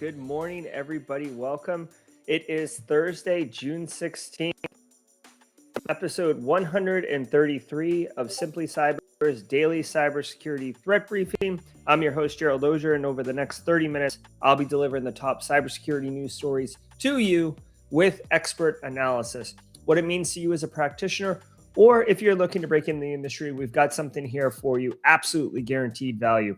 Good morning, everybody. Welcome. It is Thursday, June 16th, episode 133 of Simply Cyber's daily cybersecurity threat briefing. I'm your host, Gerald Auger, and over the next 30 minutes, I'll be delivering the top cybersecurity news stories to you with expert analysis. What it means to you as a practitioner, or if you're looking to break in the industry, we've got something here for you, absolutely guaranteed value.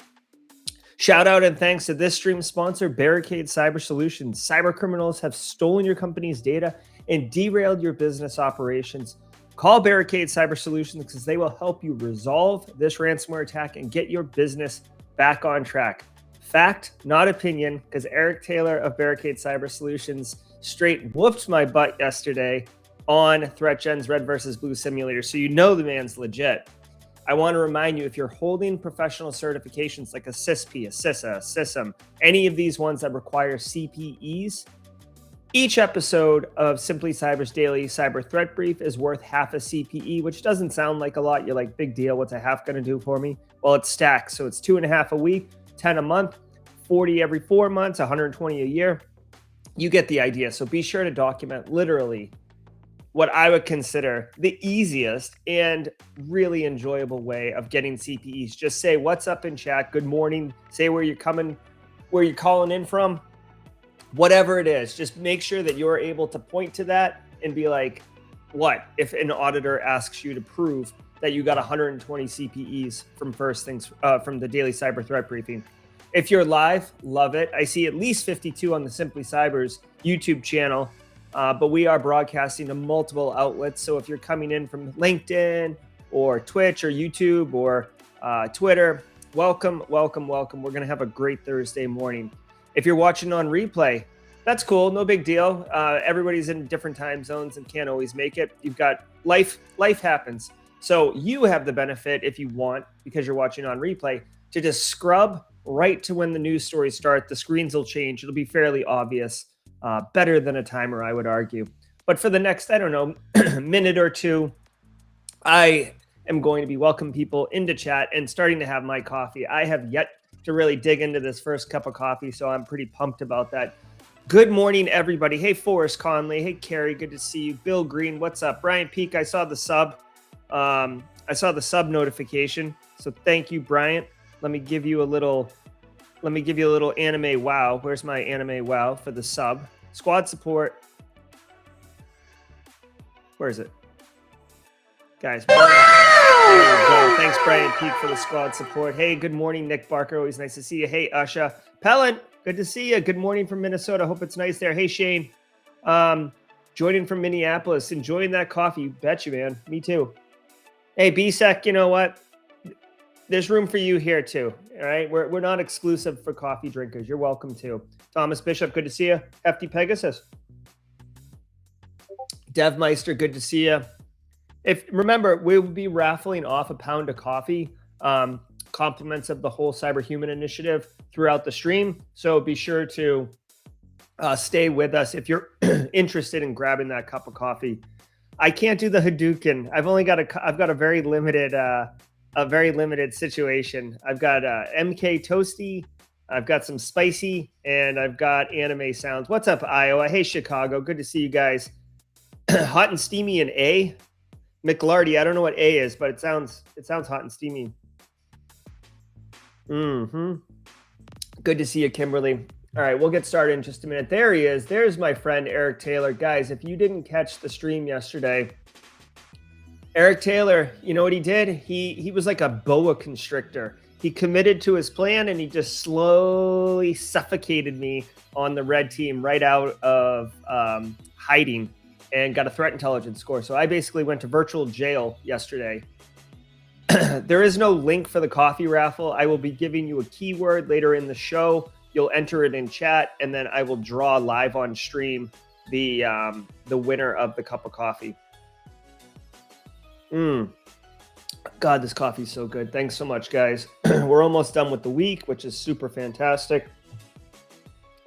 Shout out and thanks to this stream sponsor, Barricade Cyber Solutions. Cyber criminals have stolen your company's data and derailed your business operations. Call Barricade Cyber Solutions because they will help you resolve this ransomware attack and get your business back on track. Fact, not opinion, because Eric Taylor of Barricade Cyber Solutions straight whooped my butt yesterday on ThreatGen's Red versus Blue simulator, so you know the man's legit. I want to remind you, if you're holding professional certifications like a CISP, a CISA, a CISM, any of these ones that require CPEs, each episode of Simply Cyber's daily cyber threat brief is worth half a CPE, which doesn't sound like a lot. You're like, big deal, what's a half going to do for me? Well, it's stacked, so it's 2.5 a week, 10 a month, 40 every 4 months, 120 a year. You get the idea, so be sure to document literally what I would consider the easiest and really enjoyable way of getting CPEs. Just say what's up in chat, good morning, say where you're calling in from, whatever it is. Just make sure that you're able to point to that and be like, what if an auditor asks you to prove that you got 120 CPEs from from the daily cyber threat briefing? If you're live, love it. I see at least 52 on the Simply Cyber's YouTube channel. But we are broadcasting to multiple outlets. So if you're coming in from LinkedIn or Twitch or YouTube or Twitter, welcome, welcome, welcome. We're going to have a great Thursday morning. If you're watching on replay, that's cool. No big deal. Everybody's in different time zones and can't always make it. You've got life happens. So you have the benefit, if you want, because you're watching on replay, to just scrub right to when the news stories start. The screens will change. It'll be fairly obvious. Better than a timer, I would argue. But for the next, I don't know, minute or two, I am going to be welcoming people into chat and starting to have my coffee. I have yet to really dig into this first cup of coffee, so I'm pretty pumped about that. Good morning, everybody. Hey, Forrest Conley. Hey, Carrie. Good to see you. Bill Green. What's up? Brian Peak. I saw the sub. I saw the sub notification. So thank you, Bryant. Let me give you a little anime wow. Where's my anime wow for the sub? Squad support. Where is it? Guys. There we go. Thanks, Brian Peak, for the squad support. Hey, good morning, Nick Barker. Always nice to see you. Hey, Usha. Pellant, good to see you. Good morning from Minnesota. Hope it's nice there. Hey, Shane. Joining from Minneapolis. Enjoying that coffee. Bet you, man. Me too. Hey, BSEC, you know what? There's room for you here too. All right. We're not exclusive for coffee drinkers. You're welcome to. Thomas Bishop, good to see you. Hefty Pegasus. Dev Meister, good to see you. Remember, we'll be raffling off a pound of coffee, compliments of the whole Cyberhuman initiative throughout the stream. So be sure to stay with us if you're interested in grabbing that cup of coffee. I can't do the Hadouken. I've got a very limited situation. I've got MK Toasty, I've got some spicy, and I've got anime sounds. What's up, Iowa? Hey, Chicago. Good to see you guys. Hot and steamy and A. McLarty, I don't know what A is, but it sounds hot and steamy. Good to see you, Kimberly. All right, we'll get started in just a minute. There he is. There's my friend, Eric Taylor. Guys, if you didn't catch the stream yesterday, Eric Taylor, you know what he did? He was like a boa constrictor. He committed to his plan and he just slowly suffocated me on the red team right out of hiding and got a threat intelligence score. So I basically went to virtual jail yesterday. There is no link for the coffee raffle. I will be giving you a keyword later in the show. You'll enter it in chat and then I will draw live on stream the winner of the cup of coffee. God, this coffee is so good. Thanks so much, guys. We're almost done with the week, which is super fantastic.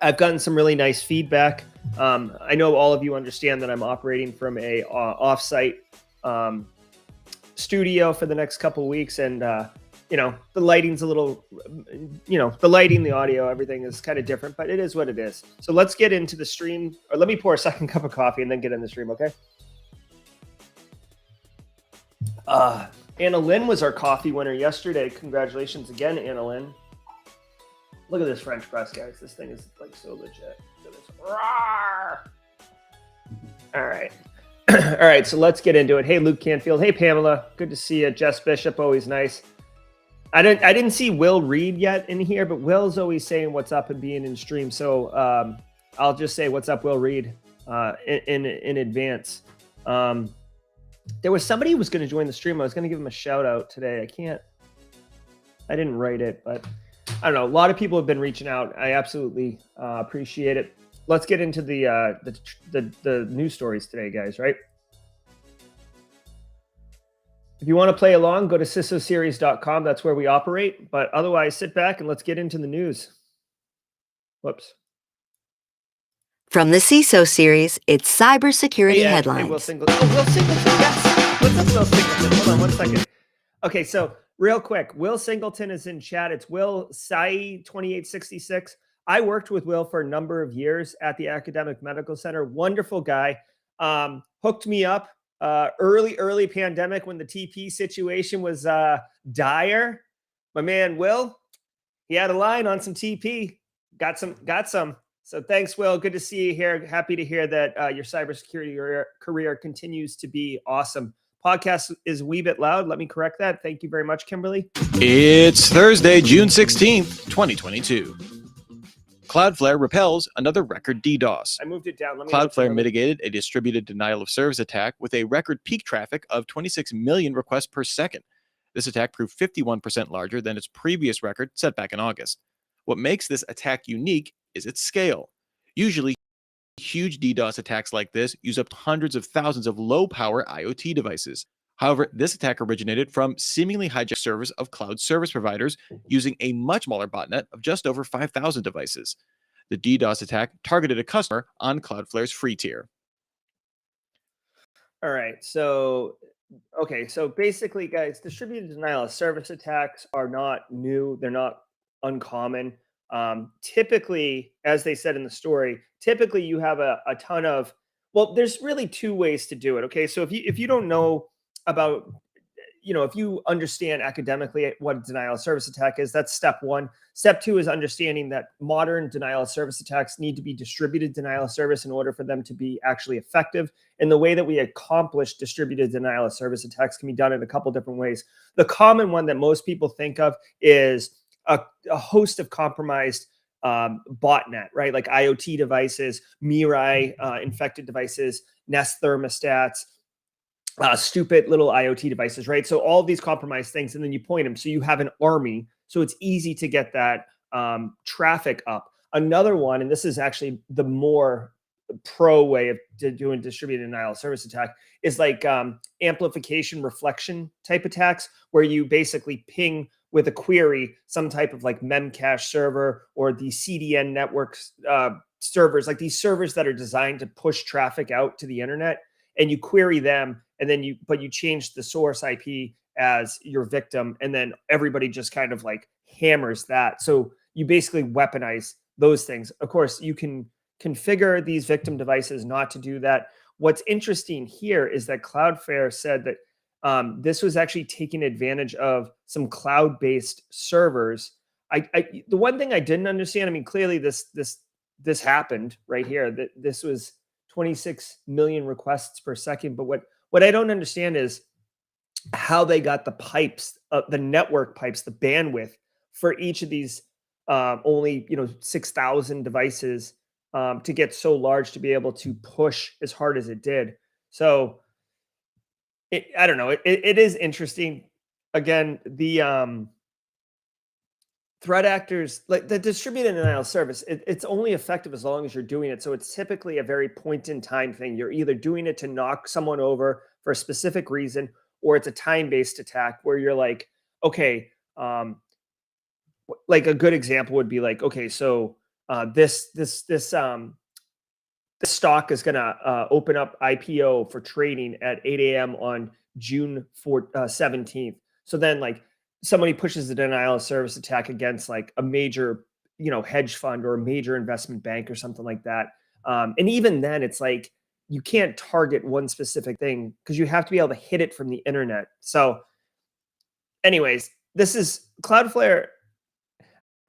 I've gotten some really nice feedback. I know all of you understand that I'm operating from a offsite studio for the next couple of weeks, and the lighting's a little, the lighting, the audio, everything is kind of different, but it is what it is. So let's get into the stream, or let me pour a second cup of coffee and then get in the stream, okay? Anna Lynn was our coffee winner yesterday. Congratulations again, Anna Lynn. Look at this French press, guys. This thing is like so legit. Look at this. Rawr! All right. All right, so let's get into it. Hey, Luke Canfield. Hey, Pamela. Good to see you. Jess Bishop, always nice. I didn't see Will Reed yet in here, but Will's always saying what's up and being in stream. So I'll just say what's up, Will Reed, in advance. There was somebody who was going to join the stream. I was going to give him a shout out today. I didn't write it, but I don't know. A lot of people have been reaching out. I absolutely appreciate it. Let's get into the news stories today, guys, right? If you want to play along, go to cisoseries.com. That's where we operate. But otherwise, sit back and let's get into the news. Whoops. From the CISO series, it's cybersecurity headlines. Hey, Will Singleton. Will Singleton, yes. What's up, Will Singleton? Hold on 1 second. Okay, so real quick, Will Singleton is in chat. It's Will Sai 2866. I worked with Will for a number of years at the Academic Medical Center. Wonderful guy. Hooked me up early pandemic when the TP situation was dire. My man Will, he had a line on some TP. Got some. So thanks, Will. Good to see you here. Happy to hear that your cybersecurity career continues to be awesome. Podcast is a wee bit loud. Let me correct that. Thank you very much, Kimberly. It's Thursday, June 16th, 2022. Cloudflare repels another record DDoS. I moved it down. Cloudflare mitigated a distributed denial of service attack with a record peak traffic of 26 million requests per second. This attack proved 51% larger than its previous record set back in August. What makes this attack unique is its scale. Usually, huge DDoS attacks like this use up hundreds of thousands of low-power IoT devices. However, this attack originated from seemingly hijacked servers of cloud service providers using a much smaller botnet of just over 5,000 devices. The DDoS attack targeted a customer on Cloudflare's free tier. All right. So basically, guys, distributed denial of service attacks are not new. They're not uncommon. Typically, as they said in the story, typically you have a ton of, well, there's really two ways to do it. Okay. So if you don't know about, if you understand academically what denial of service attack is, that's step one. Step two is understanding that modern denial of service attacks need to be distributed denial of service in order for them to be actually effective. And the way that we accomplish distributed denial of service attacks can be done in a couple different ways. The common one that most people think of is a host of compromised botnet, right? Like IoT devices, Mirai infected devices, Nest thermostats, stupid little IoT devices, right? So all of these compromised things, and then you point them. So you have an army. So it's easy to get that traffic up. Another one, and this is actually the more pro way of doing distributed denial of service attack, is like amplification reflection type attacks, where you basically ping with a query some type of like memcache server or the CDN networks servers, like these servers that are designed to push traffic out to the internet, and you query them, and then you change the source IP as your victim, and then everybody just kind of like hammers that. So you basically weaponize those things. Of course, you can configure these victim devices not to do that. What's interesting here is that Cloudflare said that this was actually taking advantage of some cloud-based servers. The one thing I didn't understand, I mean, clearly this happened right here. That this was 26 million requests per second. But what I don't understand is how they got the pipes, the network pipes, the bandwidth for each of these only 6,000 devices to get so large to be able to push as hard as it did. So I don't know. It is interesting. Again, the threat actors, like the distributed denial of service, it's only effective as long as you're doing it. So it's typically a very point in time thing. You're either doing it to knock someone over for a specific reason, or it's a time-based attack where you're like, okay, like a good example would be like, okay, so this stock is going to open up IPO for trading at 8 a.m. on June 17th. So then like somebody pushes a denial of service attack against like a major, hedge fund or a major investment bank or something like that. And even then, it's like you can't target one specific thing because you have to be able to hit it from the internet. So, anyways, this is Cloudflare.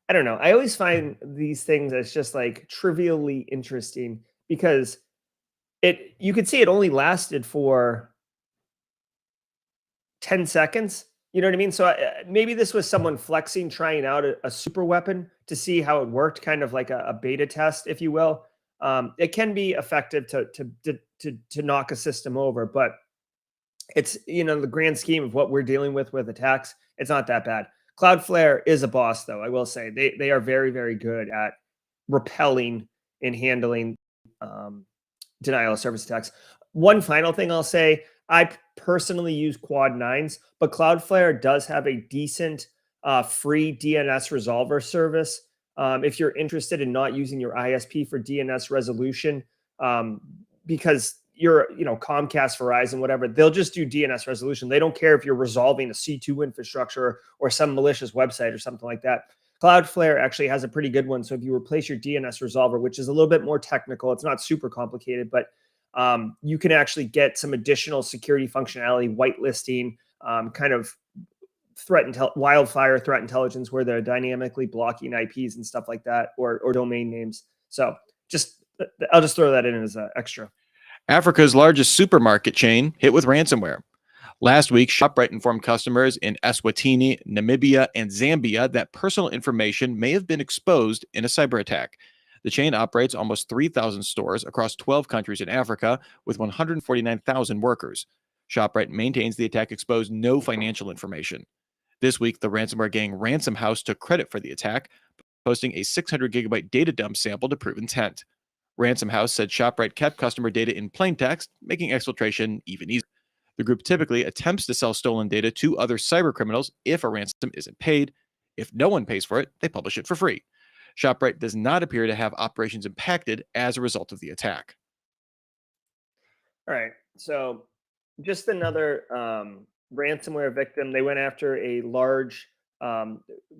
I don't know. I always find these things as just like trivially interesting because you could see it only lasted for 10 seconds. You know what I mean? So maybe this was someone flexing, trying out a super weapon to see how it worked, kind of like a beta test, if you will. It can be effective to knock a system over, but it's, the grand scheme of what we're dealing with attacks, it's not that bad. Cloudflare is a boss, though. I will say they are very, very good at repelling and handling denial of service attacks. One final thing I'll say, I personally use Quad 9s, but Cloudflare does have a decent free DNS resolver service. If you're interested in not using your ISP for DNS resolution, because you're, Comcast, Verizon, whatever, they'll just do DNS resolution. They don't care if you're resolving a C2 infrastructure or some malicious website or something like that. Cloudflare actually has a pretty good one. So if you replace your DNS resolver, which is a little bit more technical, it's not super complicated, but you can actually get some additional security functionality, whitelisting, kind of wildfire threat intelligence, where they're dynamically blocking IPs and stuff like that, or domain names. So I'll just throw that in as an extra. Africa's largest supermarket chain hit with ransomware. Last week, ShopRite informed customers in Eswatini, Namibia, and Zambia that personal information may have been exposed in a cyber attack. The chain operates almost 3,000 stores across 12 countries in Africa with 149,000 workers. ShopRite maintains the attack exposed no financial information. This week, the ransomware gang Ransom House took credit for the attack, posting a 600 gigabyte data dump sample to prove intent. Ransom House said ShopRite kept customer data in plain text, making exfiltration even easier. The group typically attempts to sell stolen data to other cyber criminals if a ransom isn't paid. If no one pays for it, they publish it for free. ShopRite does not appear to have operations impacted as a result of the attack. All right. So just another ransomware victim. They went after a large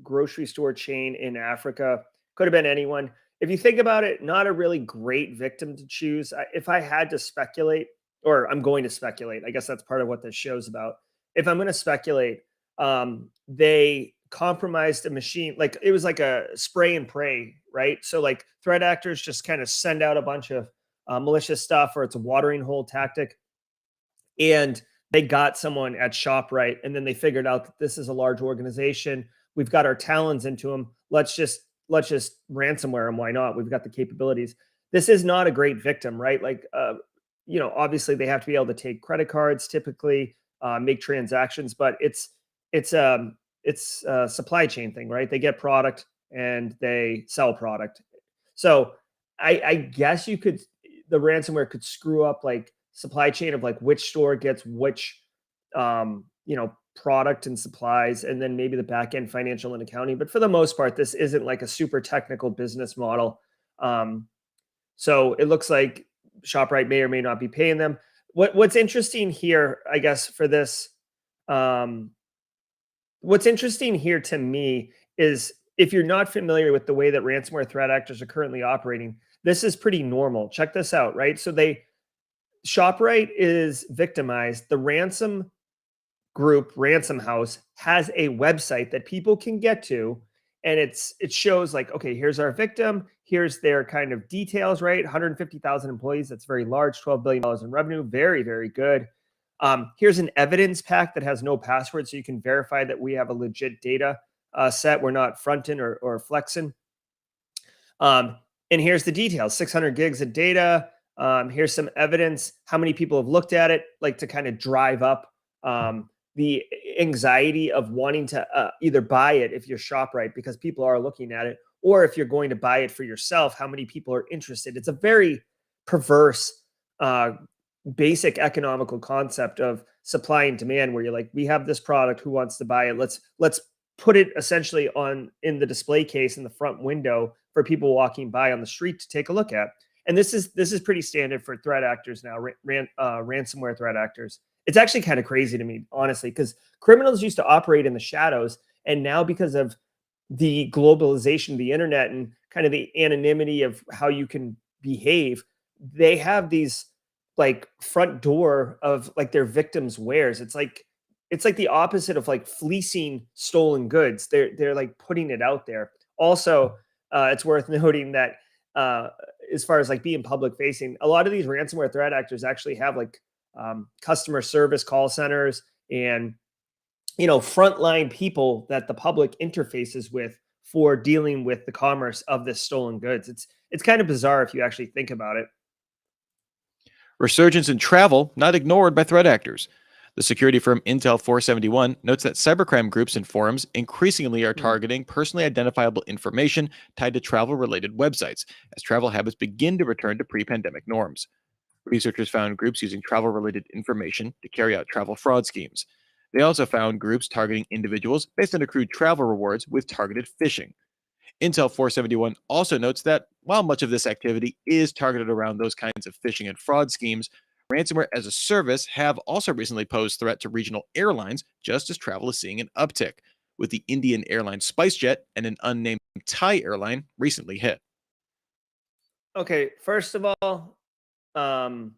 grocery store chain in Africa. Could have been anyone. If you think about it, not a really great victim to choose. If I had to speculate, or I'm going to speculate, I guess that's part of what this show's about. If I'm going to speculate, they compromised a machine. Like it was like a spray and pray, right? So like threat actors just kind of send out a bunch of malicious stuff, or it's a watering hole tactic. And they got someone at ShopRite, and then they figured out that this is a large organization. We've got our talons into them. Let's just ransomware them. Why not? We've got the capabilities. This is not a great victim, right? Like, obviously they have to be able to take credit cards, typically make transactions, but it's a supply chain thing, right? They get product and they sell product. So I guess the ransomware could screw up like supply chain of like which store gets which, product and supplies, and then maybe the back end financial and accounting. But for the most part, this isn't like a super technical business model. So it looks like ShopRite may or may not be paying them. What's interesting here, I guess, for this, what's interesting here to me is if you're not familiar with the way that ransomware threat actors are currently operating, this is pretty normal. Check this out, right? So ShopRite is victimized. The ransom group, Ransom House, has a website that people can get to, and it shows like, okay, here's our victim, here's their kind of details, right? 150,000 employees, that's very large, $12 billion in revenue, very, very good. Here's an evidence pack that has no password, so you can verify that we have a legit data set. We're not fronting or flexing. And here's the details, 600 gigs of data. Here's some evidence, how many people have looked at it, like to kind of drive up the anxiety of wanting to either buy it if you're ShopRite, because people are looking at it, or if you're going to buy it for yourself, how many people are interested. It's a very perverse, basic economical concept of supply and demand, where you're like, we have this product, who wants to buy it? Let's put it essentially in the display case in the front window for people walking by on the street to take a look at. And this is pretty standard for threat actors now, ransomware threat actors. It's actually kind of crazy to me, honestly, because criminals used to operate in the shadows, and now because of the globalization of the internet and kind of the anonymity of how you can behave, they have these like front door of like their victims' wares. It's like the opposite of like fleecing stolen goods. They're like putting it out there. Also, it's worth noting that uh, as far as like being public facing, a lot of these ransomware threat actors actually have like customer service call centers and frontline people that the public interfaces with for dealing with the commerce of this stolen goods. It's kind of bizarre if you actually think about it. Resurgence in travel not ignored by threat actors. The security firm Intel 471 notes that cybercrime groups and forums increasingly are targeting personally identifiable information tied to travel-related websites as travel habits begin to return to pre-pandemic norms. Researchers found groups using travel-related information to carry out travel fraud schemes. They also found groups targeting individuals based on accrued travel rewards with targeted phishing. Intel 471 also notes that while much of this activity is targeted around those kinds of phishing and fraud schemes, ransomware as a service have also recently posed threat to regional airlines, just as travel is seeing an uptick, with the Indian airline SpiceJet and an unnamed Thai airline recently hit. Okay, first of all, um,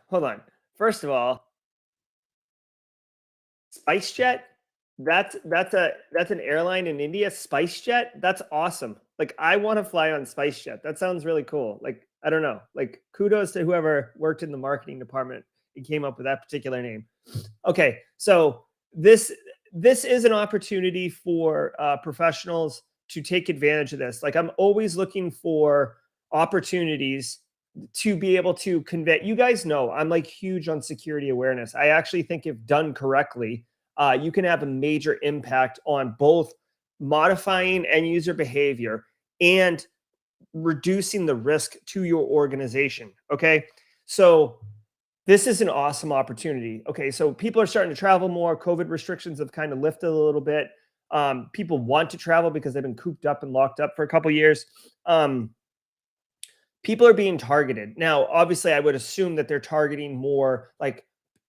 hold on. First of all, SpiceJet, that's an airline in India. SpiceJet, that's awesome. Like I want to fly on SpiceJet. That sounds really cool. Like I don't know. Like kudos to whoever worked in the marketing department and came up with that particular name. Okay, so this is an opportunity for professionals to take advantage of this. Like I'm always looking for opportunities to be able to convey. You guys know I'm like huge on security awareness. I actually think if done correctly, you can have a major impact on both modifying end user behavior and reducing the risk to your organization. Okay. So this is an awesome opportunity. Okay. So people are starting to travel more. COVID restrictions have kind of lifted a little bit. People want to travel because they've been cooped up and locked up for a couple of years. People are being targeted. Now, obviously, I would assume that they're targeting more like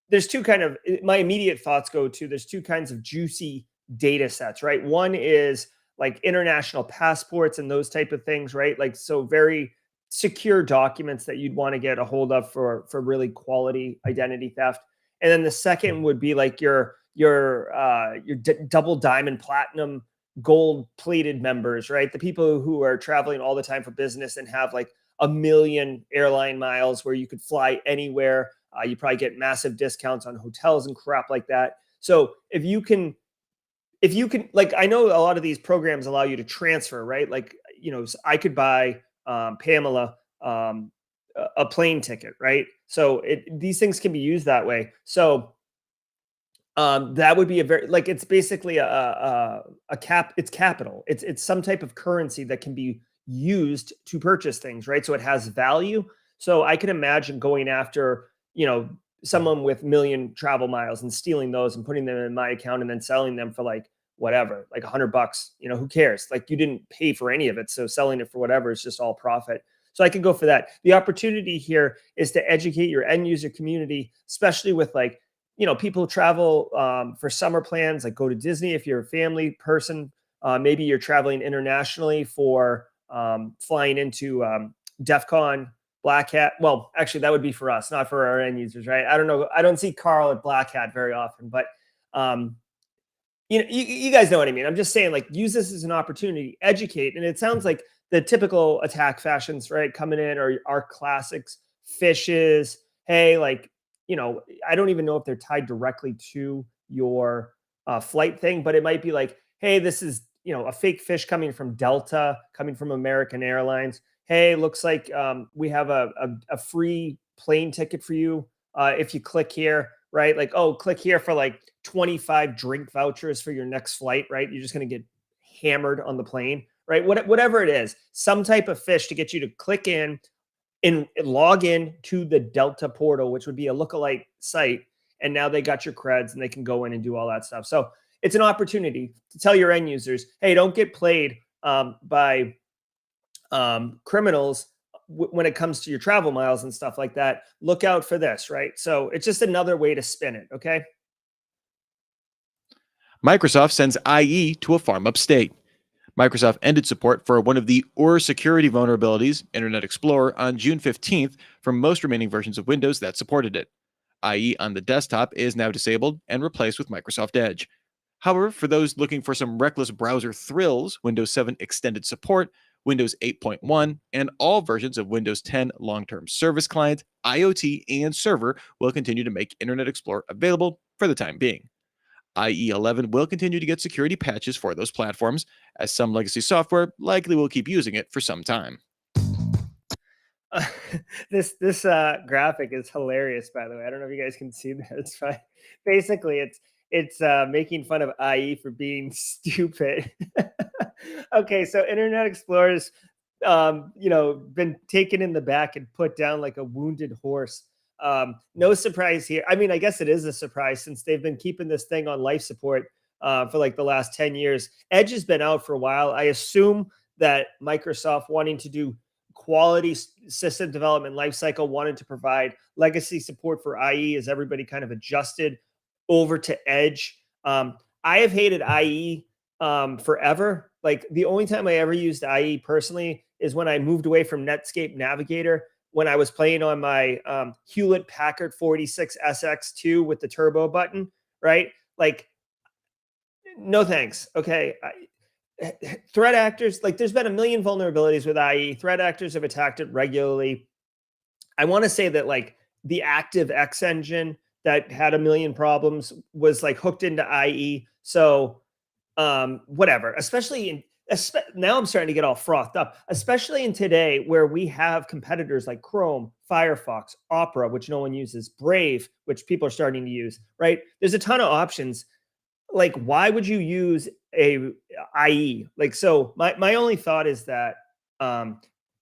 there's two kind of my immediate thoughts go to there's two kinds of juicy data sets, right? One is like international passports and those type of things, right? Like so very secure documents that you'd want to get a hold of for really quality identity theft. And then the second would be like your double diamond platinum gold plated members, right? The people who are traveling all the time for business and have like a million airline miles where you could fly anywhere. You probably get massive discounts on hotels and crap like that. So if you can, like, I know a lot of these programs allow you to transfer, right? Like, I could buy Pamela a plane ticket, right? So these things can be used that way. So that would be a very like it's basically a cap. It's capital. It's some type of currency that can be used to purchase things, right? So it has value. So I can imagine going after someone with million travel miles and stealing those and putting them in my account and then selling them for like whatever, like $100. Who cares? Like you didn't pay for any of it, so selling it for whatever is just all profit. So I can go for that. The opportunity here is to educate your end user community, especially with like people travel for summer plans, like go to Disney if you're a family person. Maybe you're traveling internationally for flying into DEF CON, Black Hat. Well, actually, that would be for us, not for our end users, right? I don't know. I don't see Carl at Black Hat very often, but you guys know what I mean. I'm just saying, like, use this as an opportunity, educate. And it sounds like the typical attack fashions, right, coming in are classics, fishes. Hey, like, I don't even know if they're tied directly to your flight thing, but it might be like, hey, this is, a fake fish coming from Delta, coming from American Airlines. Hey, looks like we have a free plane ticket for you if you click here, right? Like, oh, click here for like 25 drink vouchers for your next flight, right? You're just going to get hammered on the plane, right? Whatever it is, some type of fish to get you to click in and log in to the Delta portal, which would be a lookalike site. And now they got your creds and they can go in and do all that stuff. So it's an opportunity to tell your end users, hey, don't get played by criminals when it comes to your travel miles and stuff like that, look out for this, right? So it's just another way to spin it. Okay. Microsoft sends IE to a farm upstate. Microsoft ended support for one of the Auger security vulnerabilities, Internet Explorer, on June 15th for most remaining versions of Windows that supported it. IE on the desktop is now disabled and replaced with Microsoft Edge. However, for those looking for some reckless browser thrills, Windows 7 extended support, Windows 8.1, and all versions of Windows 10 long-term service client, IoT, and server will continue to make Internet Explorer available for the time being. IE 11 will continue to get security patches for those platforms, as some legacy software likely will keep using it for some time. This graphic is hilarious, by the way. I don't know if you guys can see that. It's fine. Basically, it's making fun of IE for being stupid. Okay, so Internet Explorer's been taken in the back and put down like a wounded horse. No surprise here. I mean, I guess it is a surprise since they've been keeping this thing on life support for like the last 10 years. Edge has been out for a while. I assume that Microsoft, wanting to do quality system development lifecycle, wanted to provide legacy support for IE as everybody kind of adjusted over to Edge. I have hated IE forever. Like the only time I ever used IE personally is when I moved away from Netscape Navigator, when I was playing on my Hewlett Packard 46SX2 with the turbo button, right? Like, no thanks. Okay. Threat actors, like there's been a million vulnerabilities with IE. Threat actors have attacked it regularly. I want to say that like the ActiveX engine that had a million problems was like hooked into IE. So whatever, now I'm starting to get all frothed up, especially in today where we have competitors like Chrome, Firefox, Opera, which no one uses, Brave, which people are starting to use, right? There's a ton of options. Like, why would you use a IE? Like, so my only thought is that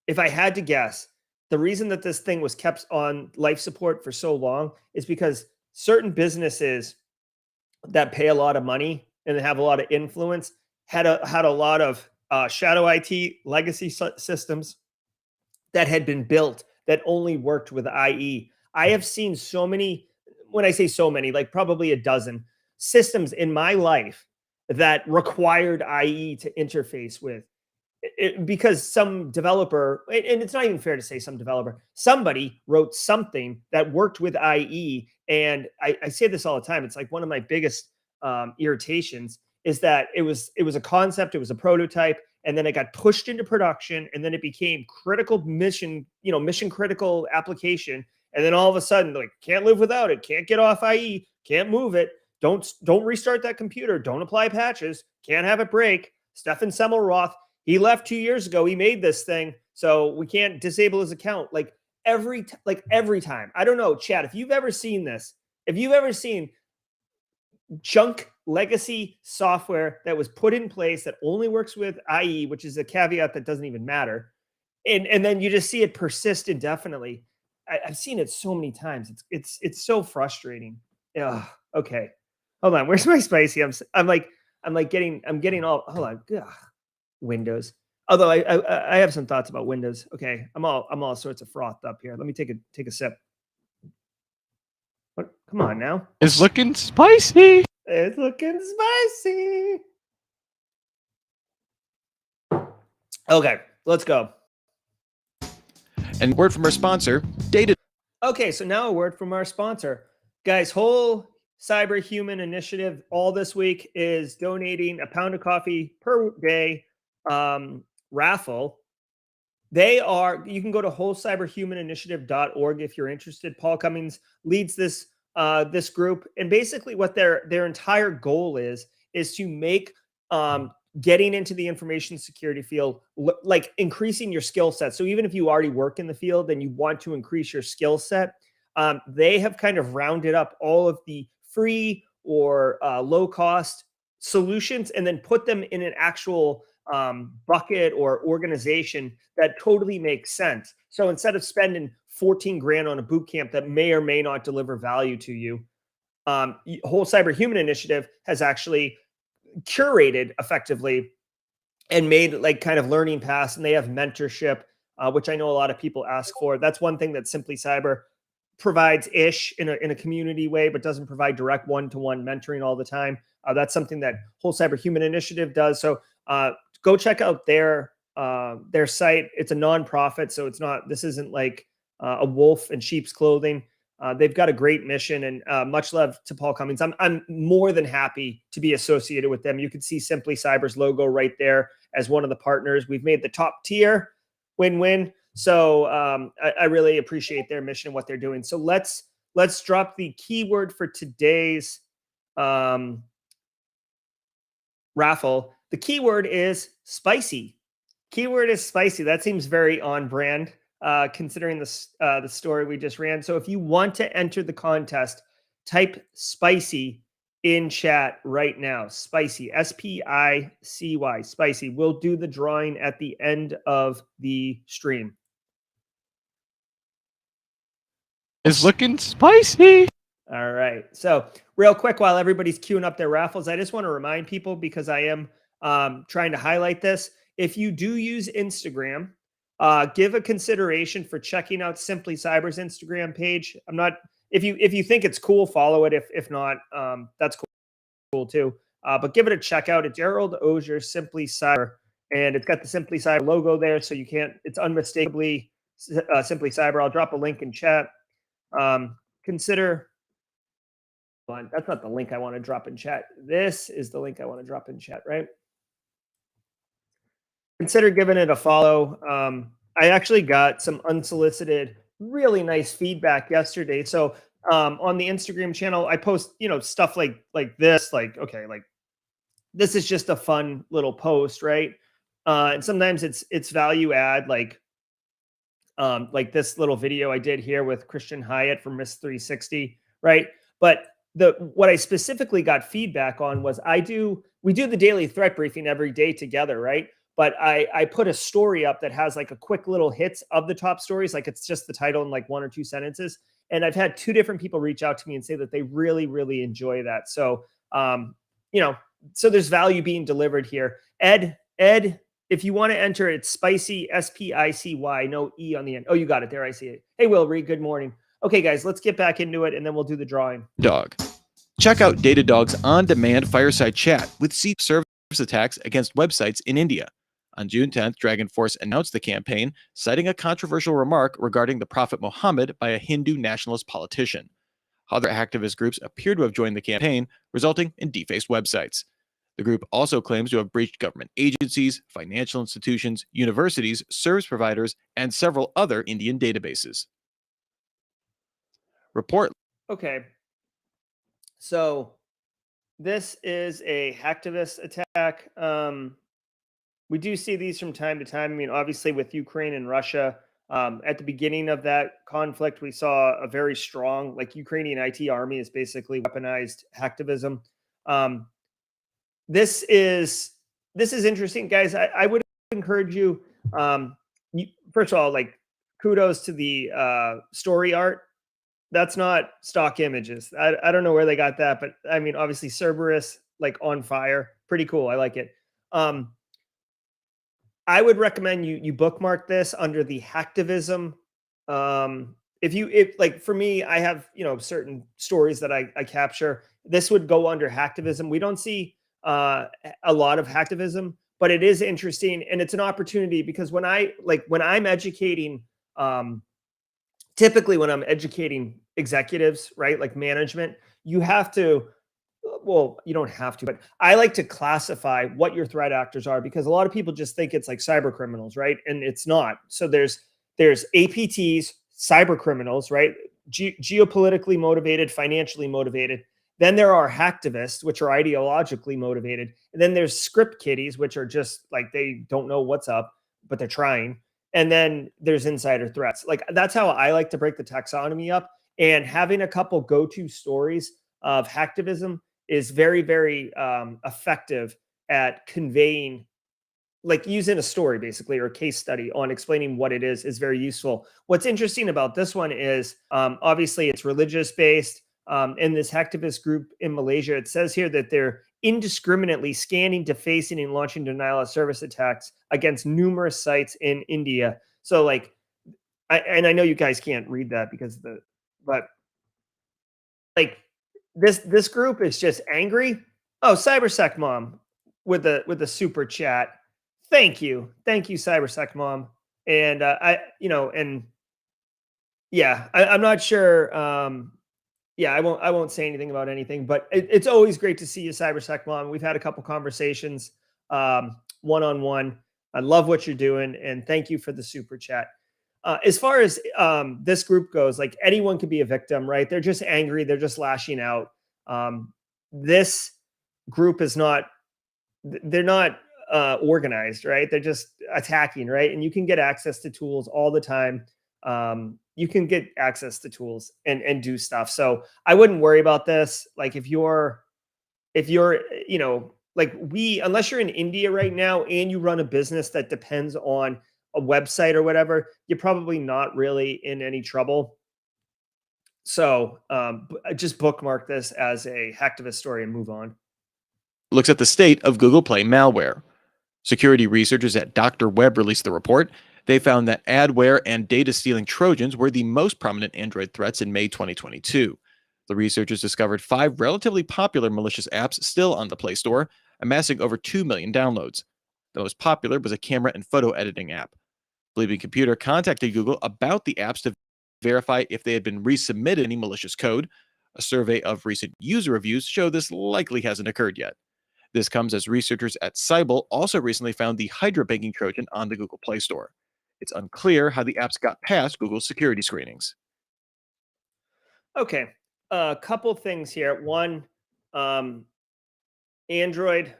if I had to guess, the reason that this thing was kept on life support for so long is because certain businesses that pay a lot of money and have a lot of influence had a lot of shadow IT legacy systems that had been built that only worked with IE. I have seen so many, when I say so many, like probably a dozen systems in my life that required IE to interface with. Because some developer, and it's not even fair to say some developer, somebody wrote something that worked with IE. And I say this all the time. It's like one of my biggest irritations is that it was a concept, it was a prototype, and then it got pushed into production, and then it became critical mission critical application. And then all of a sudden, like, can't live without it, can't get off IE, can't move it, don't restart that computer, don't apply patches, can't have it break. Stefan Semmelroth, he left 2 years ago. He made this thing, so we can't disable his account. Like every time. I don't know, Chad, if you've ever seen this, if you've ever seen junk legacy software that was put in place that only works with IE, which is a caveat that doesn't even matter, and then you just see it persist indefinitely. I've seen it so many times. It's so frustrating. Ugh, okay, hold on. Where's my spicy? I'm getting all. Hold on. Ugh. Windows. Although I have some thoughts about Windows. Okay, I'm all sorts of frothed up here. Let me take a sip. What? Come on now. It's looking spicy. It's looking spicy. Okay, let's go. And word from our sponsor, Data. Okay, so now a word from our sponsor. Guys, whole Cyber Human Initiative all this week is donating a pound of coffee per day raffle. You can go to wholecyberhumaninitiative.org if you're interested. Paul Cummings leads this group, and basically what their entire goal is to make getting into the information security field like increasing your skill set. So even if you already work in the field and you want to increase your skill set, they have kind of rounded up all of the free or low cost solutions and then put them in an actual bucket or organization that totally makes sense. So instead of spending 14 grand on a boot camp that may or may not deliver value to you, Whole Cyber Human Initiative has actually curated effectively and made like kind of learning paths, and they have mentorship. which I know a lot of people ask for. That's one thing that Simply Cyber provides in a community way, but doesn't provide direct one-to-one mentoring all the time. That's something that Whole Cyber Human Initiative does. So go check out their site. It's a nonprofit, so this isn't like a wolf in sheep's clothing. They've got a great mission, and much love to Paul Cummings. I'm more than happy to be associated with them. You can see Simply Cyber's logo right there as one of the partners. We've made the top tier, win-win. So I really appreciate their mission and what they're doing. So let's drop the keyword for today's raffle. The keyword is spicy. Keyword is spicy. That seems very on brand, considering the story we just ran. So if you want to enter the contest, type spicy in chat right now. Spicy, SPICY, spicy. We'll do the drawing at the end of the stream. It's looking spicy. All right. So real quick, while everybody's queuing up their raffles, I just want to remind people, because I am trying to highlight this. If you do use Instagram, give a consideration for checking out Simply Cyber's Instagram page. If you think it's cool, follow it. If not, that's cool too. But give it a check out. It's Gerald Auger, Simply Cyber, and it's got the Simply Cyber logo there, so it's unmistakably Simply Cyber. I'll drop a link in chat. Consider, that's not the link I want to drop in chat. This is the link I want to drop in chat, right? Consider giving it a follow. I actually got some unsolicited, really nice feedback yesterday. So on the Instagram channel, I post, stuff like this, okay, this is just a fun little post, right? And sometimes it's value add, like this little video I did here with Christian Hyatt from Risk 360, right? But what I specifically got feedback on was we do the daily threat briefing every day together, right? But I put a story up that has like a quick little hits of the top stories, like it's just the title in like 1 or 2 sentences. And I've had 2 different people reach out to me and say that they really, really enjoy that. So, so there's value being delivered here. Ed, if you want to enter, it's spicy, SPICY, no E on the end. Oh, you got it there. I see it. Hey, Will Reed, good morning. Okay, guys, let's get back into it, and then we'll do the drawing. Dog. Check out Datadog's on-demand fireside chat with service attacks against websites in India. On June 10th, Dragon Force announced the campaign, citing a controversial remark regarding the Prophet Muhammad by a Hindu nationalist politician. Other activist groups appear to have joined the campaign, resulting in defaced websites. The group also claims to have breached government agencies, financial institutions, universities, service providers, and several other Indian databases. Report. Okay. So this is a hacktivist attack. We do see these from time to time. I mean, obviously with Ukraine and Russia, at the beginning of that conflict, we saw a very strong, Ukrainian IT army is basically weaponized hacktivism. This is interesting, guys. I would encourage you, first of all, kudos to the story art. That's not stock images. I don't know where they got that, but I mean, obviously Cerberus, on fire, pretty cool. I like it. I would recommend you bookmark this under the hacktivism. If for me, I have, certain stories that I capture. This would go under hacktivism. We don't see a lot of hacktivism, but it is interesting, and it's an opportunity because when I'm educating, typically when I'm educating executives, right, like management, you have to. Well, you don't have to, but I like to classify what your threat actors are because a lot of people just think it's like cyber criminals, right? And it's not. So there's APTs, cyber criminals, right? Geopolitically motivated, financially motivated. Then there are hacktivists, which are ideologically motivated. And then there's script kiddies, which are just they don't know what's up, but they're trying. And then there's insider threats. That's how I like to break the taxonomy up. And having a couple go-to stories of hacktivism is very, very effective at conveying, using a story basically or a case study on explaining what it is very useful. What's interesting about this one is obviously it's religious based. In this hacktivist group in Malaysia, it says here that they're indiscriminately scanning, defacing, and launching denial of service attacks against numerous sites in India. So like, I know you guys can't read that because but like this group is just angry. Oh, Cybersec Mom with the super chat. Thank you, Cybersec Mom. And and yeah, I'm not sure. Yeah, I won't say anything about anything, but it's always great to see you, Cybersec Mom. We've had a couple conversations one-on-one. I love what you're doing, and thank you for the super chat. As far as this group goes, like anyone could be a victim, right? They're just angry. They're just lashing out. This group is not, they're not organized, right? They're just attacking, right? And you can get access to tools all the time. You can get access to tools and do stuff. So I wouldn't worry about this. Like if you're, like unless you're in India right now and you run a business that depends on a website or whatever, you're probably not really in any trouble. So just bookmark this as a hacktivist story and move on. Looks at the state of Google Play malware. Security researchers at Dr. Web released the report. They found that adware and data stealing Trojans were the most prominent Android threats in May 2022. The researchers discovered 5 relatively popular malicious apps still on the Play Store, amassing over 2 million downloads. The most popular was a camera and photo editing app. Bleeping Computer contacted Google about the apps to verify if they had been resubmitted any malicious code. A survey of recent user reviews show this likely hasn't occurred yet. This comes as researchers at Cybele also recently found the Hydra banking Trojan on the Google Play Store. It's unclear how the apps got past Google's security screenings. Okay, a couple things here. One, Android.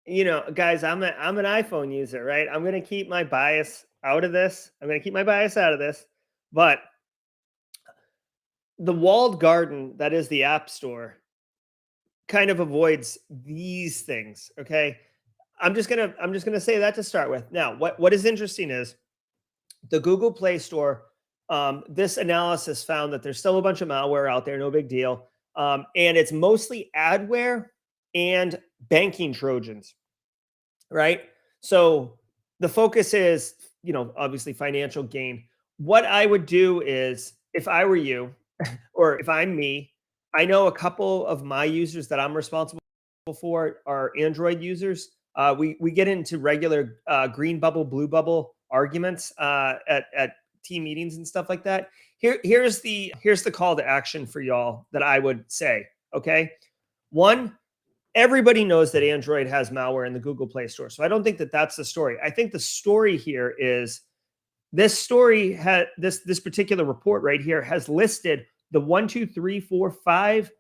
Guys, I'm an iPhone user, right? I'm gonna keep my bias out of this. But the walled garden that is the App Store kind of avoids these things. Okay, I'm just gonna say that to start with. Now, what is interesting is the Google Play Store. This analysis found that there's still a bunch of malware out there, no big deal, and it's mostly adware and banking Trojans, right? So the focus is, obviously financial gain. What I would do is, if I were you, or if I'm me, I know a couple of my users that I'm responsible for are Android users. We get into regular green bubble, blue bubble arguments at team meetings and stuff like that. Here's the call to action for y'all that I would say. Okay, one, everybody knows that Android has malware in the Google Play Store, so I don't think that that's the story. I think the story here is this story had this particular report right here has listed the 1, 2, 3, 4, 5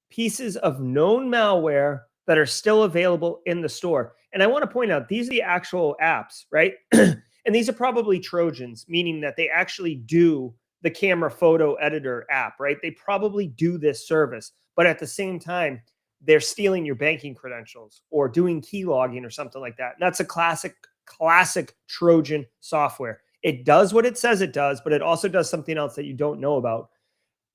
pieces of known malware that are still available in the store. And I want to point out, these are the actual apps, right? And these are probably Trojans, meaning that they actually do the camera photo editor app, right? They probably do this service, but at the same time, they're stealing your banking credentials or doing key logging or something like that. And that's a classic Trojan software. It does what it says it does, but it also does something else that you don't know about.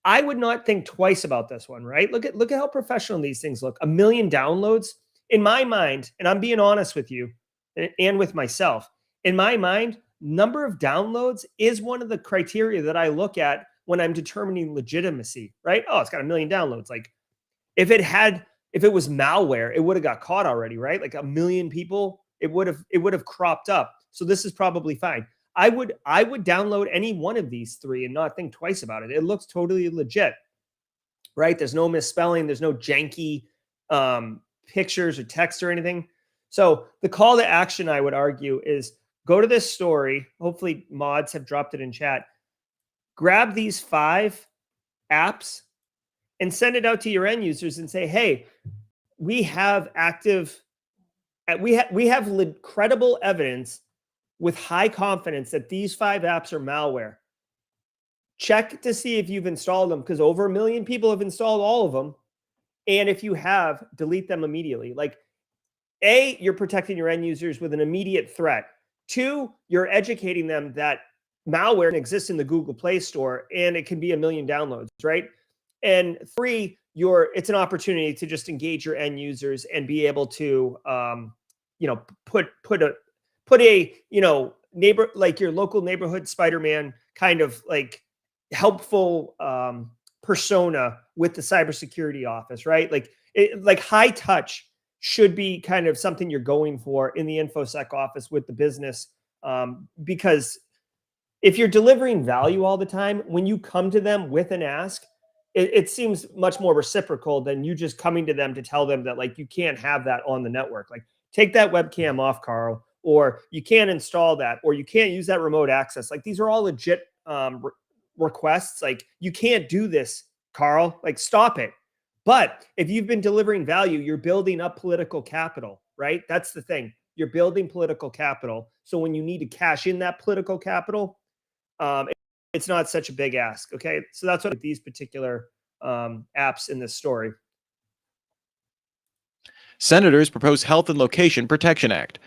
I would not think twice about this one, right? Look at how professional these things look. 1 million downloads. In my mind, and I'm being honest with you and with myself, in my mind, number of downloads is one of the criteria that I look at when I'm determining legitimacy, right? Oh, it's got 1 million downloads. Like if it was malware, it would have got caught already, right? Like 1 million people, it would have cropped up. So this is probably fine. I would download any one of these 3 and not think twice about it. It looks totally legit, right? There's no misspelling. There's no janky pictures or text or anything. So the call to action, I would argue, is go to this story. Hopefully mods have dropped it in chat. Grab these 5 apps and send it out to your end users and say, hey, we have credible evidence with high confidence that these 5 apps are malware. Check to see if you've installed them, because over 1 million people have installed all of them. And if you have, delete them immediately. Like, A, you're protecting your end users with an immediate threat. 2, you're educating them that malware exists in the Google Play Store and it can be 1 million downloads, right? And 3, it's an opportunity to just engage your end users and be able to, put a your local neighborhood Spider-Man kind of like helpful persona with the cybersecurity office, right? Like high touch should be kind of something you're going for in the InfoSec office with the business, because if you're delivering value all the time, when you come to them with an ask, it seems much more reciprocal than you just coming to them to tell them that like you can't have that on the network. Like take that webcam off, Carl, or you can't install that, or you can't use that remote access. Like these are all legit requests. Like you can't do this, Carl. Like stop it. But if you've been delivering value, you're building up political capital, right? That's the thing. You're building political capital. So when you need to cash in that political capital, it's not such a big ask. Okay. So that's what these particular apps in this story. Senators propose Health and Location Protection Act.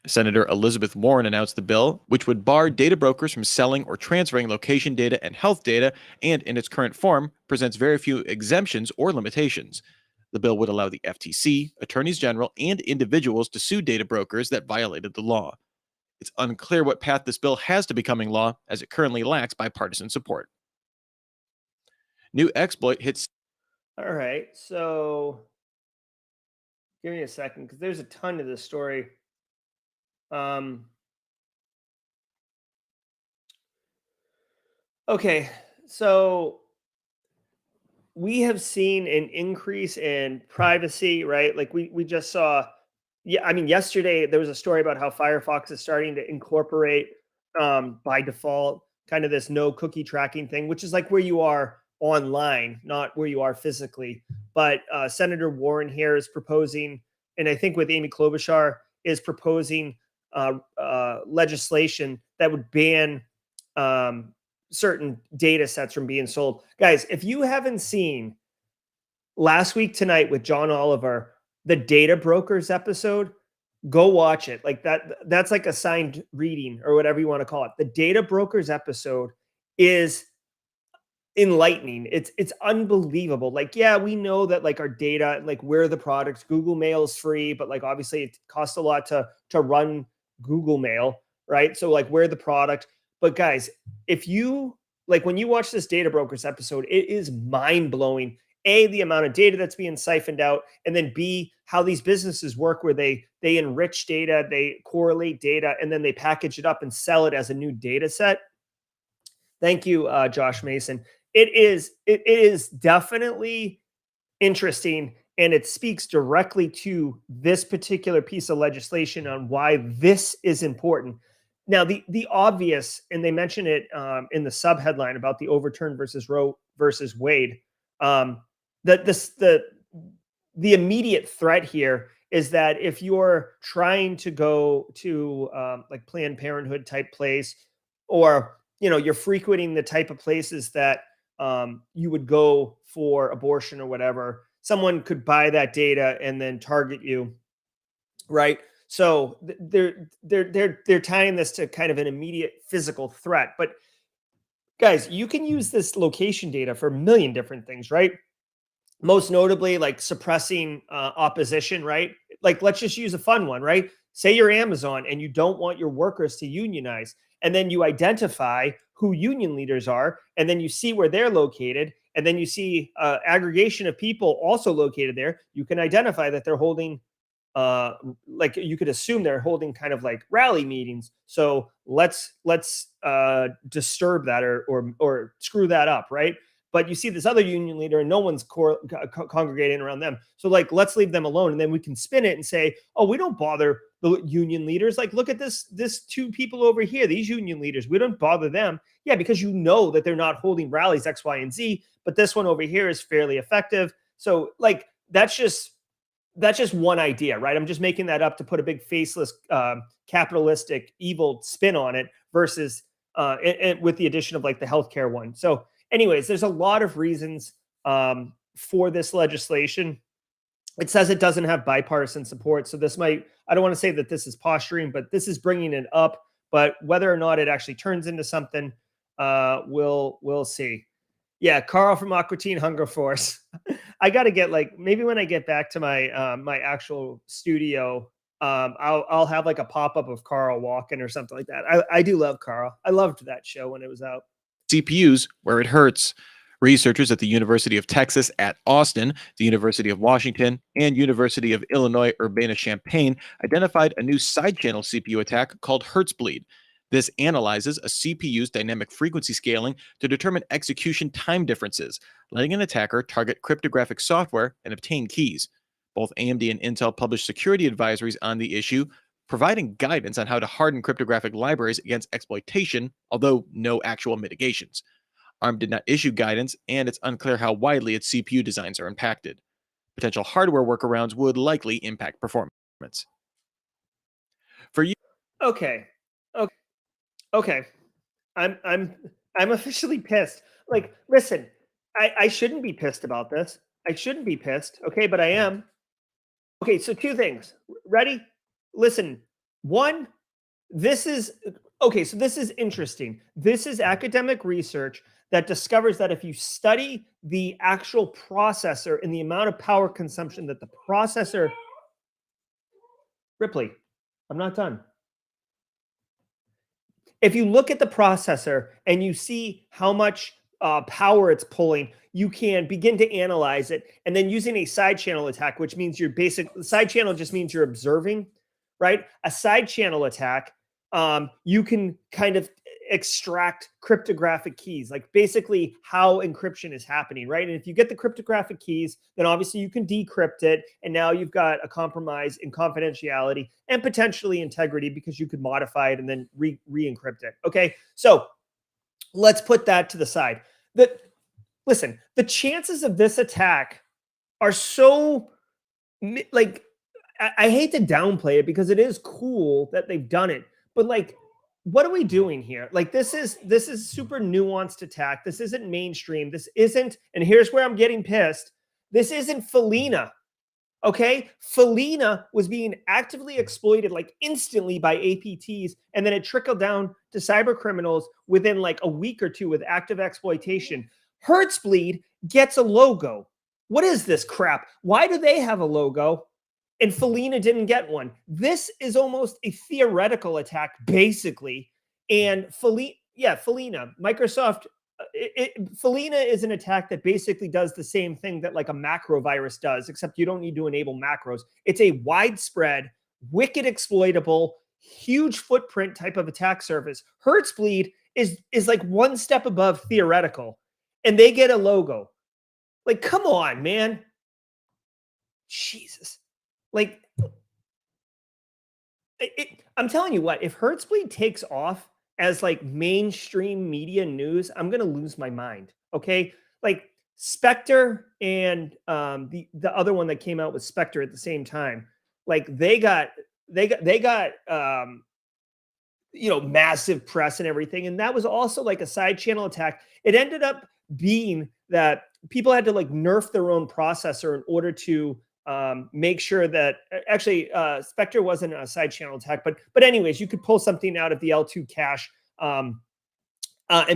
Senator Elizabeth Warren announced the bill, which would bar data brokers from selling or transferring location data and health data, and in its current form, presents very few exemptions or limitations. The bill would allow the FTC, attorneys general, and individuals to sue data brokers that violated the law. It's unclear what path this bill has to becoming law, as it currently lacks bipartisan support. New exploit hits. All right. So give me a second because there's a ton to this story. Okay. So we have seen an increase in privacy, right? Like we just saw, yeah, I mean, yesterday there was a story about how Firefox is starting to incorporate by default kind of this no cookie tracking thing, which is like where you are online, not where you are physically. But Senator Warren here is proposing, and I think with Amy Klobuchar is proposing legislation that would ban certain data sets from being sold. Guys, if you haven't seen Last Week Tonight with John Oliver, the data brokers episode, go watch it. Like that's like assigned reading or whatever you want to call it. The data brokers episode is enlightening. It's unbelievable. Like, yeah, we know that like our data, like we're the products. Google Mail is free, but like obviously it costs a lot to run Google Mail, right? So like we're the product. But guys, if you like when you watch this data brokers episode, it is mind-blowing. A, the amount of data that's being siphoned out, and then B, how these businesses work where they enrich data, they correlate data, and then they package it up and sell it as a new data set. Thank you, Josh Mason. It is definitely interesting, and it speaks directly to this particular piece of legislation on why this is important. Now, the obvious, and they mention it in the sub headline about the overturn versus Roe versus Wade. The immediate threat here is that if you're trying to go to like Planned Parenthood type place, or you're frequenting the type of places that you would go for abortion or whatever, someone could buy that data and then target you, right? So they're tying this to kind of an immediate physical threat. But guys, you can use this location data for a million different things, right? Most notably, like suppressing opposition, right? Like, let's just use a fun one, right? Say you're Amazon and you don't want your workers to unionize, and then you identify who union leaders are, and then you see where they're located, and then you see aggregation of people also located there. You can identify that they're holding, like you could assume they're holding kind of like rally meetings. So let's disturb that or screw that up, right? But you see this other union leader and no one's congregating around them. So like, let's leave them alone. And then we can spin it and say, oh, we don't bother the union leaders. Like, look at this two people over here, these union leaders, we don't bother them. Yeah, because you know that they're not holding rallies X, Y, and Z, but this one over here is fairly effective. So like, that's just one idea, right? I'm just making that up to put a big faceless capitalistic evil spin on it versus and with the addition of like the healthcare one. So anyways, there's a lot of reasons for this legislation. It says it doesn't have bipartisan support. So this might, I don't want to say that this is posturing, but this is bringing it up. But whether or not it actually turns into something, we'll see. Yeah, Carl from Aqua Teen Hunger Force. I got to get like, maybe when I get back to my my actual studio I'll have like a pop-up of Carl walking or something like that. I do love Carl. I loved that show when it was out. CPUs where it hurts. Researchers at the University of Texas at Austin, the University of Washington, and University of Illinois Urbana-Champaign identified a new side-channel CPU attack called Hertzbleed. This analyzes a CPU's dynamic frequency scaling to determine execution time differences, letting an attacker target cryptographic software and obtain keys. Both AMD and Intel published security advisories on the issue, providing guidance on how to harden cryptographic libraries against exploitation, although no actual mitigations. ARM did not issue guidance, and it's unclear how widely its CPU designs are impacted. Potential hardware workarounds would likely impact performance. For you, Okay. Okay. I'm officially pissed. Like, listen, I shouldn't be pissed about this. I shouldn't be pissed. Okay, but I am. Okay, so two things. Ready? Listen. One, this is okay, so this is interesting. This is academic research that discovers that if you study the actual processor and the amount of power consumption that the processor Ripley, I'm not done. If you look at the processor and you see how much power it's pulling, you can begin to analyze it. And then using a side channel attack, which means side channel just means you're observing, right? A side channel attack, you can kind of extract cryptographic keys, like basically how encryption is happening, right? And if you get the cryptographic keys, then obviously you can decrypt it. And now you've got a compromise in confidentiality and potentially integrity because you could modify it and then re-encrypt it. Okay, so let's put that to the side. Listen, the chances of this attack are so, like, I hate to downplay it because it is cool that they've done it, but like, what are we doing here? Like, this is super nuanced attack. This isn't mainstream. This isn't, and here's where I'm getting pissed. This isn't Felina. Okay, Felina was being actively exploited like instantly by APTs, and then it trickled down to cyber criminals within like a week or two with active exploitation. Hertzbleed gets a logo. What is this crap? Why do they have a logo and Felina didn't get one? This is almost a theoretical attack, basically. And Felina, Microsoft. Felina is an attack that basically does the same thing that like a macro virus does, except you don't need to enable macros. It's a widespread, wicked exploitable, huge footprint type of attack surface. Hertzbleed is like one step above theoretical, and they get a logo. Like, come on, man. Jesus. Like, I'm telling you what, if Hertzbleed takes off as like mainstream media news, I'm gonna lose my mind. Okay, like Spectre and the other one that came out with Spectre at the same time, like they got massive press and everything, and that was also like a side channel attack. It ended up being that people had to like nerf their own processor in order to make sure that actually Spectre wasn't a side channel attack, but anyways, you could pull something out of the L2 cache and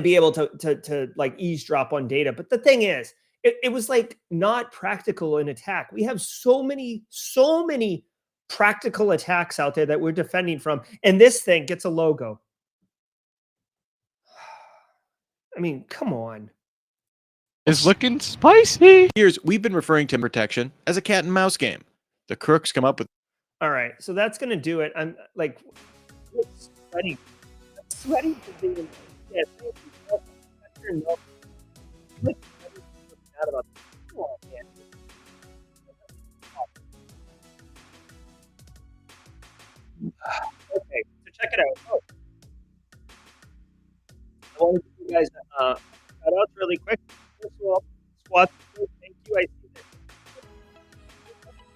be able to like eavesdrop on data. But the thing is, it was like not practical in attack. We have so many practical attacks out there that we're defending from, and this thing gets a logo. I mean, come on. It's looking spicy. Years we've been referring to protection as a cat and mouse game. The crooks come up with. All right, so that's gonna do it. I'm like sweating to be. Yeah, okay, so check it out. Oh. I want to give you guys shout out really quick. First of all, Squad, thank you. I see that.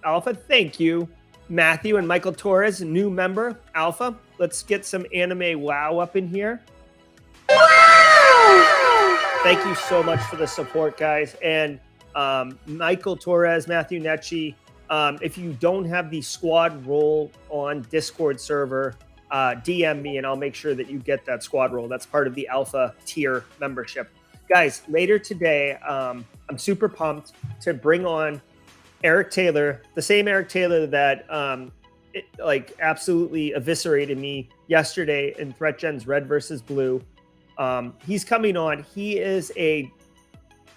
Alpha, thank you. Matthew and Michael Torres, new member. Alpha, let's get some anime wow up in here. Thank you so much for the support, guys. And Michael Torres, Matthew Netchi, if you don't have the squad role on Discord server, DM me and I'll make sure that you get that squad role. That's part of the alpha tier membership. Guys, later today, I'm super pumped to bring on Eric Taylor, the same Eric Taylor that like absolutely eviscerated me yesterday in ThreatGen's Red versus Blue. He's coming on. He is a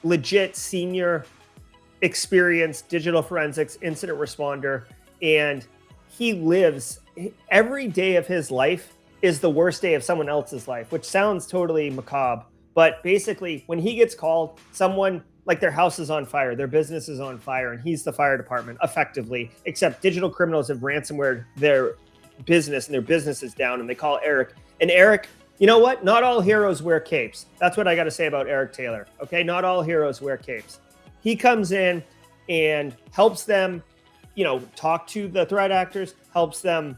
legit senior experienced digital forensics incident responder, and he lives every day of his life is the worst day of someone else's life, which sounds totally macabre. But basically, when he gets called, someone like their house is on fire, their business is on fire, and he's the fire department effectively, except digital criminals have ransomware their business and their business is down, and they call Eric. And Eric, you know what? Not all heroes wear capes. That's what I got to say about Eric Taylor. Okay. Not all heroes wear capes. He comes in and helps them, talk to the threat actors, helps them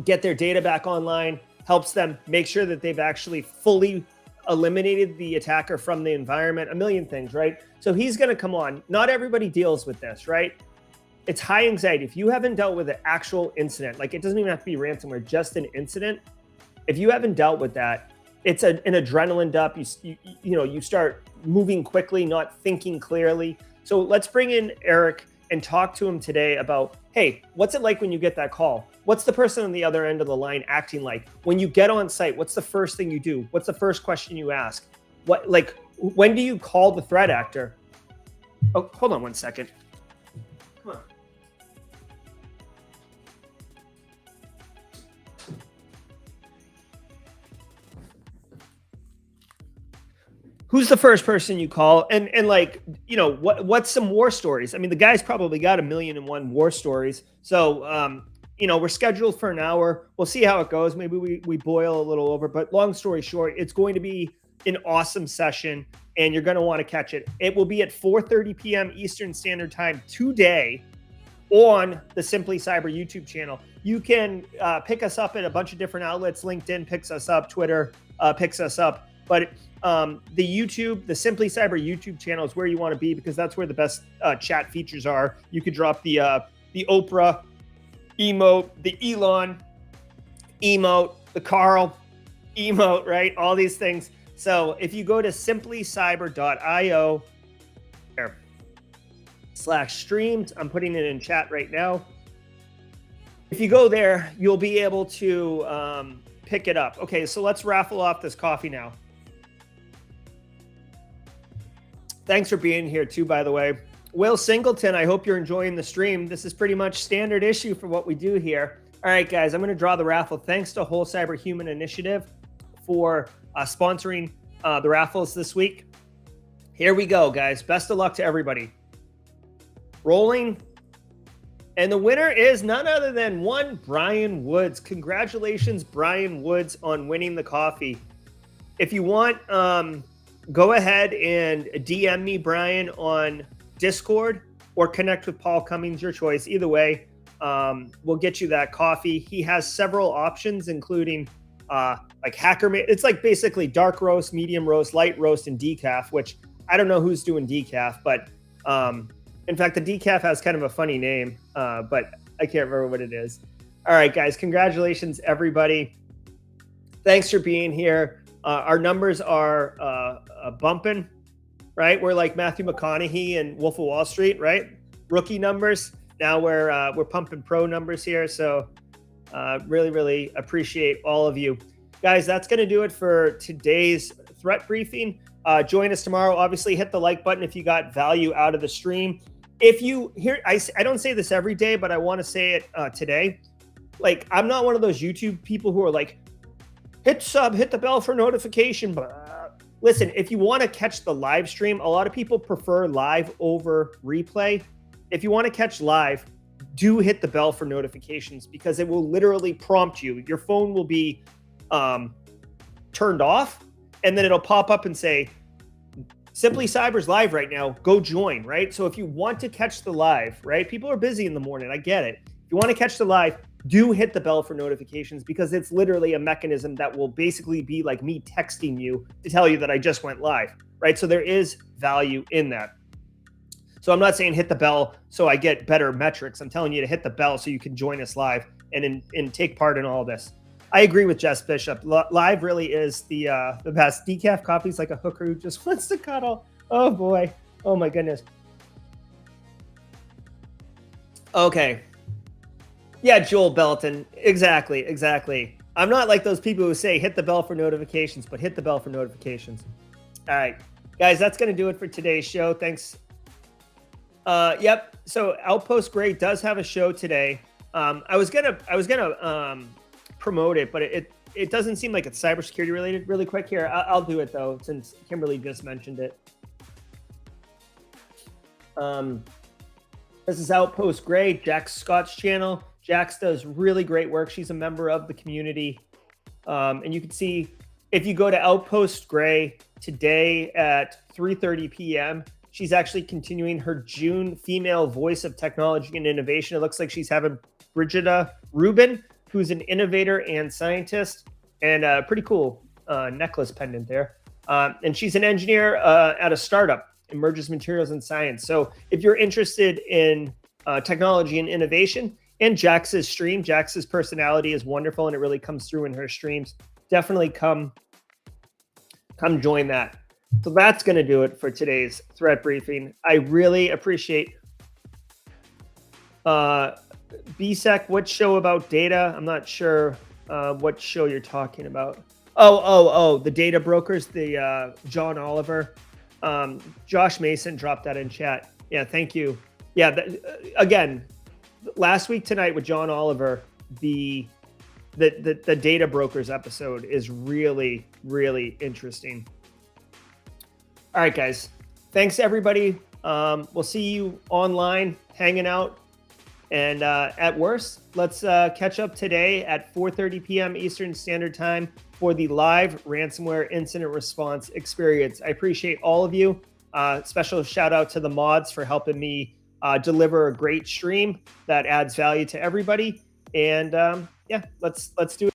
get their data back online, helps them make sure that they've actually fully eliminated the attacker from the environment, a million things, right? So he's going to come on. Not everybody deals with this, right? It's high anxiety. If you haven't dealt with an actual incident, like it doesn't even have to be ransomware, just an incident. If you haven't dealt with that, it's an adrenaline dump. You start moving quickly, not thinking clearly. So let's bring in Eric and talk to him today about, hey, what's it like when you get that call? What's the person on the other end of the line acting like? When you get on site, what's the first thing you do? What's the first question you ask? When do you call the threat actor? Oh, hold on one second. Come on. Who's the first person you call? And what's some war stories? I mean, the guy's probably got 1,000,001 war stories. So, we're scheduled for an hour. We'll see how it goes. Maybe we boil a little over, but long story short, it's going to be an awesome session and you're going to want to catch it. It will be at 4:30 p.m. Eastern Standard Time today on the Simply Cyber YouTube channel. You can pick us up at a bunch of different outlets. LinkedIn picks us up, Twitter picks us up, but the Simply Cyber YouTube channel is where you want to be because that's where the best chat features are. You could drop the Oprah emote, the Elon emote, the Carl emote, right? All these things. So if you go to simplycyber.io/streamed, I'm putting it in chat right now. If you go there, you'll be able to pick it up. Okay, so let's raffle off this coffee now. Thanks for being here too, by the way. Will Singleton, I hope you're enjoying the stream. This is pretty much standard issue for what we do here. All right, guys, I'm going to draw the raffle. Thanks to Whole Cyber Human Initiative for sponsoring the raffles this week. Here we go, guys. Best of luck to everybody. Rolling. And the winner is none other than one Brian Woods. Congratulations, Brian Woods, on winning the coffee. If you want, go ahead and DM me, Brian, on Discord or connect with Paul Cummings, your choice. Either way, we'll get you that coffee. He has several options, including like hacker. It's like basically dark roast, medium roast, light roast, and decaf, which I don't know who's doing decaf, but in fact, the decaf has kind of a funny name, but I can't remember what it is. All right, guys, congratulations, everybody. Thanks for being here. Our numbers are bumping, right? We're like Matthew McConaughey and Wolf of Wall Street, right? Rookie numbers. Now we're pumping pro numbers here. So really, really appreciate all of you. Guys, that's going to do it for today's threat briefing. Join us tomorrow. Obviously, hit the like button if you got value out of the stream. If you hear, I don't say this every day, but I want to say it today. Like, I'm not one of those YouTube people who are like, hit sub, hit the bell for notification. Listen, if you want to catch the live stream, a lot of people prefer live over replay. If you want to catch live, do hit the bell for notifications because it will literally prompt you. Your phone will be turned off, and then it'll pop up and say, Simply Cyber's live right now. Go join, right? So if you want to catch the live, right? People are busy in the morning. I get it. If you want to catch the live, do hit the bell for notifications because it's literally a mechanism that will basically be like me texting you to tell you that I just went live, right? So there is value in that. So I'm not saying hit the bell so I get better metrics. I'm telling you to hit the bell so you can join us live and take part in all this. I agree with Jess Bishop. Live really is the best. Decaf coffee's like a hooker who just wants to cuddle. Oh boy. Oh my goodness. Okay. Yeah, Joel Belton. Exactly. I'm not like those people who say hit the bell for notifications, but hit the bell for notifications. All right, guys, that's going to do it for today's show. Thanks. Yep. So Outpost Gray does have a show today. I was gonna promote it, but it doesn't seem like it's cybersecurity related. Really quick here, I'll do it though, since Kimberly just mentioned it. This is Outpost Gray, Jack Scott's channel. Jax does really great work. She's a member of the community. And you can see, if you go to Outpost Gray today at 3:30 p.m., she's actually continuing her June Female Voice of Technology and Innovation. It looks like she's having Brigida Rubin, who's an innovator and scientist, and a pretty cool necklace pendant there. And she's an engineer at a startup, Emerges Materials and Science. So if you're interested in technology and innovation, and Jax's stream, Jax's personality is wonderful, and it really comes through in her streams. Definitely come join that. So that's going to do it for today's threat briefing. I really appreciate BSEC. What show about data? I'm not sure what show you're talking about. Oh, the data brokers, the John Oliver. Josh Mason dropped that in chat. Yeah, thank you. Yeah, again, last week tonight with John Oliver, the data brokers episode is really, really interesting. All right, guys. Thanks, everybody. We'll see you online, hanging out. And at worst, let's catch up today at 4:30 p.m. Eastern Standard Time for the live ransomware incident response experience. I appreciate all of you. Special shout out to the mods for helping me deliver a great stream that adds value to everybody. And yeah, let's do it.